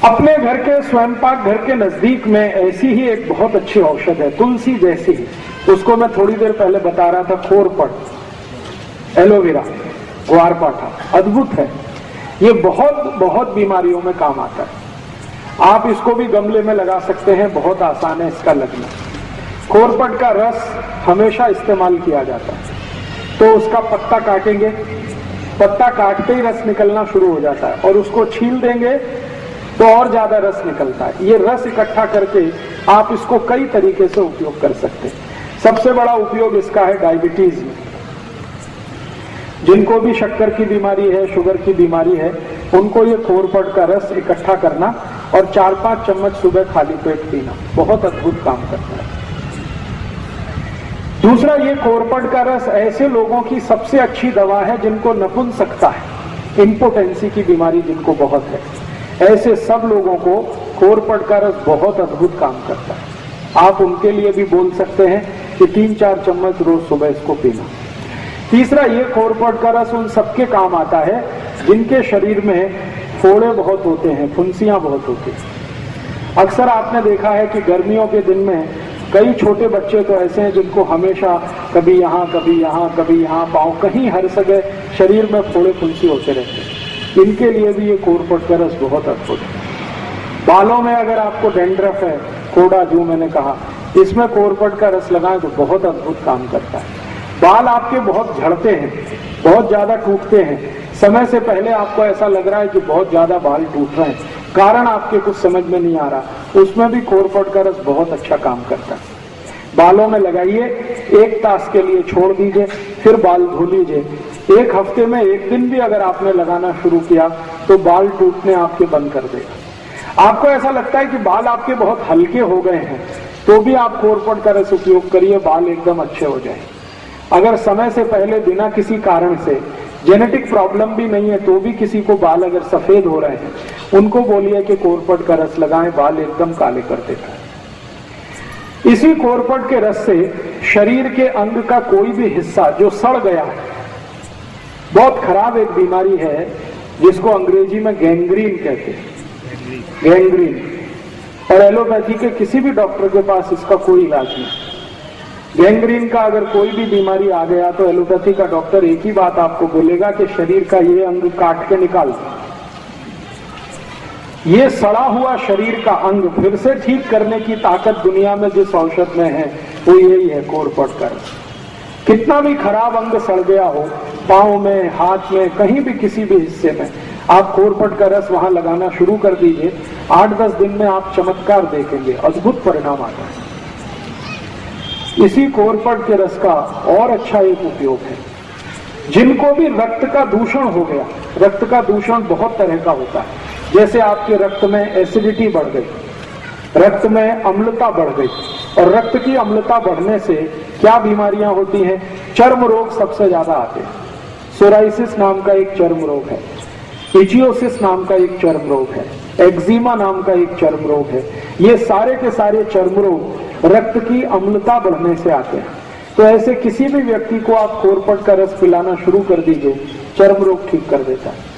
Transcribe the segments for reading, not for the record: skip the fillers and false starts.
अपने घर के स्वयंपाक घर के नजदीक में ऐसी ही एक बहुत अच्छी औषध है, तुलसी जैसी ही। उसको मैं थोड़ी देर पहले बता रहा था, खोरपट, एलोवेरा, ग्वारपाठा, अद्भुत है। ये बहुत बहुत बीमारियों में काम आता है। आप इसको भी गमले में लगा सकते हैं, बहुत आसान है इसका लगना। खोरपट का रस हमेशा इस्तेमाल किया जाता है। तो उसका पत्ता काटेंगे, पत्ता काटते ही रस निकलना शुरू हो जाता है, और उसको छील देंगे तो और ज्यादा रस निकलता है। ये रस इकट्ठा करके आप इसको कई तरीके से उपयोग कर सकते हैं। सबसे बड़ा उपयोग इसका है डायबिटीज में। जिनको भी शक्कर की बीमारी है, शुगर की बीमारी है, उनको ये खोरपट का रस इकट्ठा करना और 4-5 चम्मच सुबह खाली पेट पीना बहुत अद्भुत काम करता है। दूसरा, ये खोरपट का रस ऐसे लोगों की सबसे अच्छी दवा है जिनको नपुंसकता है, इंपोटेंसी की बीमारी जिनको बहुत है, ऐसे सब लोगों को खोरपट का रस बहुत अद्भुत काम करता है। आप उनके लिए भी बोल सकते हैं कि 3-4 चम्मच रोज सुबह इसको पीना। तीसरा, ये खोरपट का रस उन सबके काम आता है जिनके शरीर में फोड़े बहुत होते हैं, फुंसियां बहुत होती हैं। अक्सर आपने देखा है कि गर्मियों के दिन में कई छोटे बच्चे तो ऐसे हैं जिनको हमेशा कभी यहाँ कभी यहाँ कभी यहाँ, पाँव कहीं हर जगह शरीर में फोड़े फुंसी होते रहते हैं। इनके लिए भी ये खोरपट का रस बहुत अद्भुत है। बालों में अगर आपको डेंड्रफ है, कोड़ा जो मैंने कहा, इसमें खोरपट का रस लगाएं तो बहुत अद्भुत काम करता है। बाल आपके बहुत झड़ते हैं, बहुत ज्यादा टूटते हैं, समय से पहले आपको ऐसा लग रहा है कि बहुत ज्यादा बाल टूट रहे हैं, कारण आपके कुछ समझ में नहीं आ रहा, उसमें भी खोरपट का रस बहुत अच्छा काम करता है। बालों में लगाइए, 1 तास के लिए छोड़ दीजिए, फिर बाल धो लीजिए। 1 हफ्ते में 1 दिन भी अगर आपने लगाना शुरू किया तो बाल टूटने आपके बंद कर देगा। आपको ऐसा लगता है कि बाल आपके बहुत हल्के हो गए हैं, तो भी आप खोरपट का रस उपयोग करिए, बाल एकदम अच्छे हो जाए। अगर समय से पहले बिना किसी कारण से, जेनेटिक प्रॉब्लम भी नहीं है, तो भी किसी को बाल अगर सफेद हो रहे हैं, उनको बोलिए कि खोरपट का रस लगाएं, बाल एकदम काले कर देता है। इसी खोरपट के रस से शरीर के अंग का कोई भी हिस्सा जो सड़ गया है, बहुत खराब एक बीमारी है जिसको अंग्रेजी में गैंग्रीन कहते हैं, गैंग्रीन, और एलोपैथी के किसी भी डॉक्टर के पास इसका कोई इलाज नहीं। गैंग्रीन का अगर कोई भी बीमारी आ गया तो एलोपैथी का डॉक्टर एक ही बात आपको बोलेगा कि शरीर का ये अंग काट के निकाल। ये सड़ा हुआ शरीर का अंग फिर से ठीक करने की ताकत दुनिया में जिस औषध में है वो यही है, खोरपट का रस। कितना भी खराब अंग सड़ गया हो, पाँव में, हाथ में, कहीं भी किसी भी हिस्से में, आप खोरपट का रस वहां लगाना शुरू कर दीजिए। 8-10 दिन में आप चमत्कार देखेंगे, अद्भुत परिणाम आता है। इसी खोरपट के रस का और अच्छा एक उपयोग है, जिनको भी रक्त का दूषण हो गया, रक्त का दूषण बहुत तरह का होता है, जैसे आपके रक्त में एसिडिटी बढ़ गई, रक्त में अम्लता बढ़ गई, और रक्त की अम्लता बढ़ने से क्या बीमारियां होती हैं? चर्म रोग सबसे ज्यादा आते हैं। सोराइसिस नाम का एक चर्म रोग है, इचियोसिस नाम का एक चर्म रोग है, एक्जिमा नाम का एक चर्म रोग है। ये सारे के सारे चर्म रोग रक्त की अम्लता बढ़ने से आते हैं। तो ऐसे किसी भी व्यक्ति को आप खोरपट का रस पिलाना शुरू कर दीजिए, चर्म रोग ठीक कर देता है।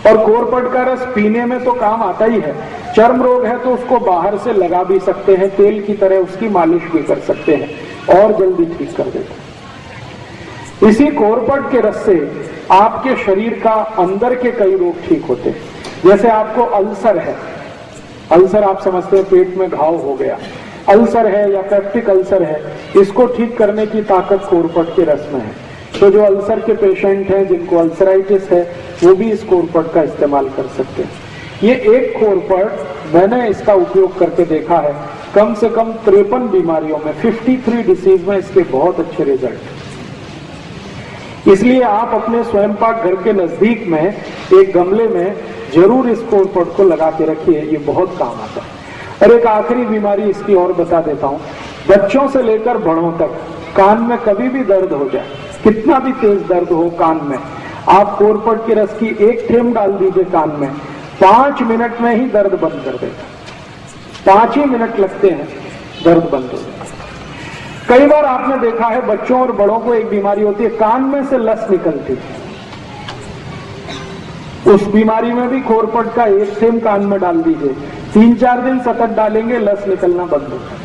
और खोरपट का रस पीने में तो काम आता ही है, चर्म रोग है तो उसको बाहर से लगा भी सकते हैं, तेल की तरह उसकी मालिश भी कर सकते हैं और जल्दी ठीक कर देता है। इसी खोरपट के रस से आपके शरीर का अंदर के कई रोग ठीक होते हैं। जैसे आपको अल्सर है, अल्सर आप समझते हैं पेट में घाव हो गया, अल्सर है या पेप्टिक अल्सर है, इसको ठीक करने की ताकत खोरपट के रस में है। तो जो अल्सर के पेशेंट हैं, जिनको अल्सराइटिस है, वो भी इस खोरपट का इस्तेमाल कर सकते हैं। ये एक खोरपट मैंने इसका उपयोग करके देखा है, कम से कम 53 बीमारियों में, 53 डिसीज में इसके बहुत अच्छे रिजल्ट। इसलिए आप अपने स्वयंपाक घर के नजदीक में एक गमले में जरूर इस खोरपट को लगा के रखिए, ये बहुत काम आता है। और एक आखिरी बीमारी इसकी और बता देता हूँ, बच्चों से लेकर बड़ों तक कान में कभी भी दर्द हो जाए, कितना भी तेज दर्द हो कान में, आप खोरपट के रस की 1 थेंब डाल दीजिए कान में, 5 मिनट में ही दर्द बंद कर देगा। 5 ही मिनट लगते हैं, दर्द बंद हो जाएगा। कई बार आपने देखा है बच्चों और बड़ों को एक बीमारी होती है, कान में से लस निकलती है। उस बीमारी में भी खोरपट का 1 थेंब कान में डाल दीजिए, 3-4 दिन सतत डालेंगे, लस निकलना बंद होता है।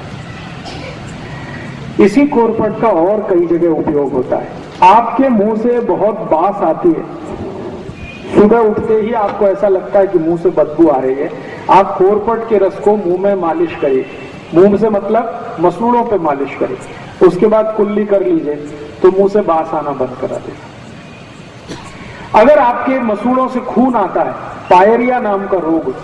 इसी कोरपट का और कई जगह उपयोग होता है। आपके मुंह से बहुत बास आती है, सुबह उठते ही आपको ऐसा लगता है कि मुंह से बदबू आ रही है, आप कोरपट के रस को मुंह में मालिश करिए। मुंह से मतलब मसूड़ों पे मालिश करिए, उसके बाद कुल्ली कर लीजिए तो मुंह से बास आना बंद करा देगा। अगर आपके मसूड़ों से खून आता है, पायरिया नाम का रोग,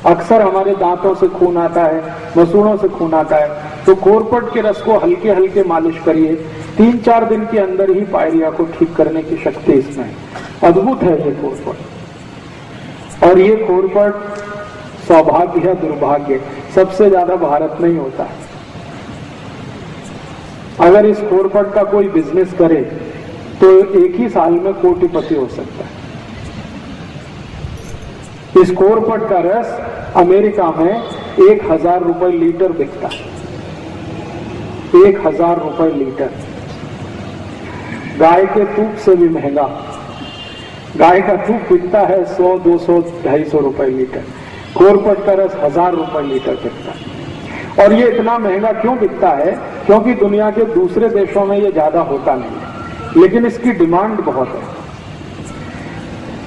अक्सर हमारे दांतों से खून आता है, मसूड़ों से खून आता है, तो कोरपट के रस को हल्के हल्के मालिश करिए। 3-4 दिन के अंदर ही पायरिया को ठीक करने की शक्ति इसमें है। अद्भुत है ये कोरपट। और ये कोरपट सौभाग्य है दुर्भाग्य, सबसे ज्यादा भारत में ही होता है। अगर इस कोरपट का कोई बिजनेस करे तो एक ही साल में कोटिपति हो सकता है। इस कोरपट का रस अमेरिका में 1000 रुपए लीटर बिकता है। 1000 रुपए लीटर। गाय के दूध से भी महंगा। गाय का दूध बिकता है 100, 200, 250 रुपए लीटर। कोरपट का रस 1000 रुपए लीटर बिकता है। और ये इतना महंगा क्यों बिकता है? क्योंकि दुनिया के दूसरे देशों में ये ज्यादा होता नहीं है, लेकिन इसकी डिमांड बहुत है।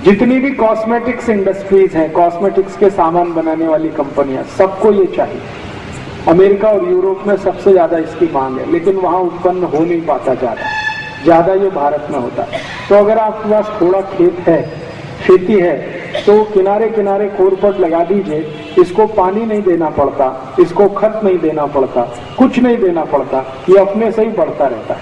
जितनी भी कॉस्मेटिक्स इंडस्ट्रीज हैं, कॉस्मेटिक्स के सामान बनाने वाली कंपनियां, सबको ये चाहिए। अमेरिका और यूरोप में सबसे ज्यादा इसकी मांग है, लेकिन वहां उत्पन्न हो नहीं पाता ज्यादा ये भारत में होता है। तो अगर आपके पास थोड़ा खेत है, खेती है, तो किनारे किनारे कोरपट लगा दीजिए। इसको पानी नहीं देना पड़ता, इसको खत नहीं देना पड़ता, कुछ नहीं देना पड़ता, ये अपने से ही बढ़ता रहता है।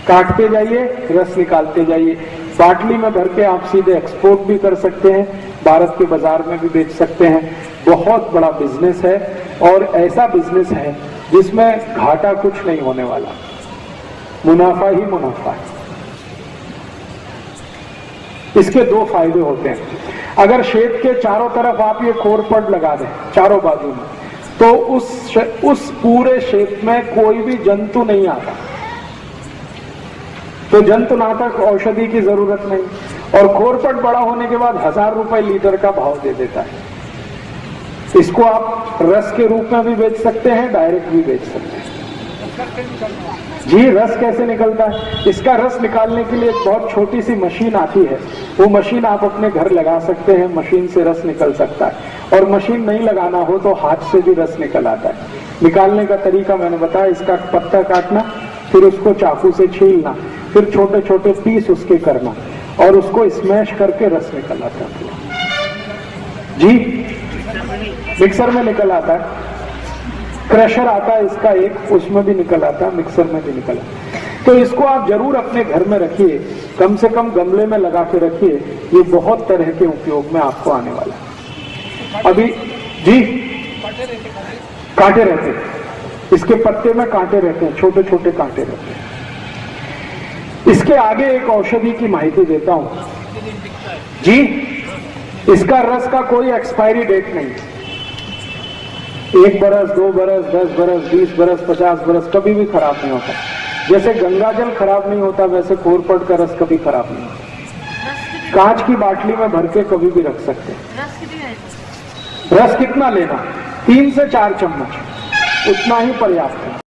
काटते जाइए, रस निकालते जाइए। बाटली में भर के आप सीधे एक्सपोर्ट भी कर सकते हैं, भारत के बाजार में भी बेच सकते हैं। बहुत बड़ा बिजनेस है, और ऐसा बिजनेस है जिसमें घाटा कुछ नहीं होने वाला, मुनाफा ही मुनाफा है। इसके 2 फायदे होते हैं। अगर खेत के चारों तरफ आप ये कोरपट लगा दें, चारों बाजू में, तो उस पूरे खेत में कोई भी जंतु नहीं आता, तो जंतुनाशक औषधि की जरूरत नहीं। और कोरपट बड़ा होने के बाद 1000 रुपए लीटर का भाव दे देता है। इसको आप रस के रूप में भी बेच सकते हैं, डायरेक्ट भी बेच सकते हैं। जी, रस कैसे निकलता है? इसका रस निकालने के लिए एक बहुत छोटी सी मशीन आती है, वो मशीन आप अपने घर लगा सकते हैं, मशीन से रस निकल सकता है। और मशीन नहीं लगाना हो तो हाथ से भी रस निकल आता है। निकालने का तरीका मैंने बताया, इसका पत्ता काटना, फिर उसको चाकू से छीलना, फिर छोटे छोटे पीस उसके करना, और उसको स्मैश करके रस निकल आता है। जी, मिक्सर में निकल आता है। क्रशर आता है इसका एक, उसमें भी निकल आता है, मिक्सर में भी निकल आता है। तो इसको आप जरूर अपने घर में रखिए, कम से कम गमले में लगा के रखिए। ये बहुत तरह के उपयोग में आपको आने वाला है। अभी जी, कांटे रहते हैं, इसके पत्ते में कांटे रहते हैं, छोटे छोटे कांटे रहते हैं। इसके आगे एक औषधि की माहिती देता हूं जी। इसका रस का कोई एक्सपायरी डेट नहीं। 1 बरस, 2 बरस, 10 बरस, 20 बरस, 50 बरस कभी भी खराब नहीं होता। जैसे गंगा जल खराब नहीं होता, वैसे कोरपट का रस कभी खराब नहीं होता। कांच की बाटली में भर के कभी भी रख सकते हैं। रस कितना लेना? 3 से 4 चम्मच, उतना ही पर्याप्त है।